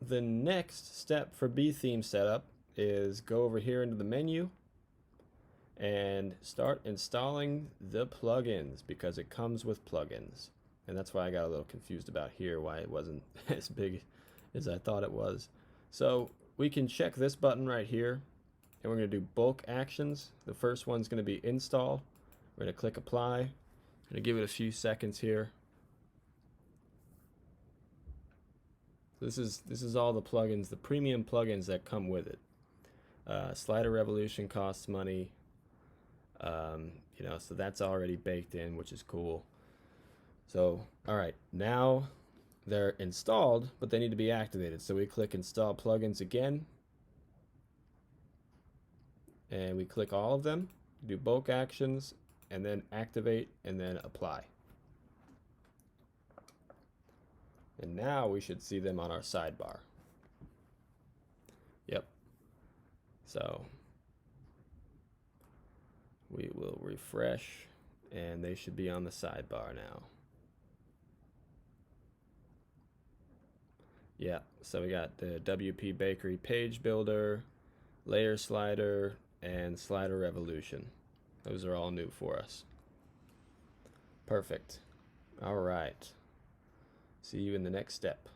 the next step for BeTheme setup is go over here into the menu and start installing the plugins, because it comes with plugins. And that's why I got a little confused about here, why it wasn't as big as I thought it was. So we can check this button right here, and we're going to do bulk actions. The first one's going to be install. We're going to click apply. I'm going to give it a few seconds here. This is all the plugins, the premium plugins that come with it. Slider Revolution costs money, so that's already baked in, which is cool. So, all right, now they're installed, but they need to be activated. So we click Install Plugins again, and we click all of them, do bulk actions, and then activate, and then apply. And now we should see them on our sidebar. Yep. So we will refresh, and they should be on the sidebar now. Yeah, so we got the WP Bakery Page Builder, Layer Slider, and Slider Revolution. Those are all new for us. Perfect. All right. See you in the next step.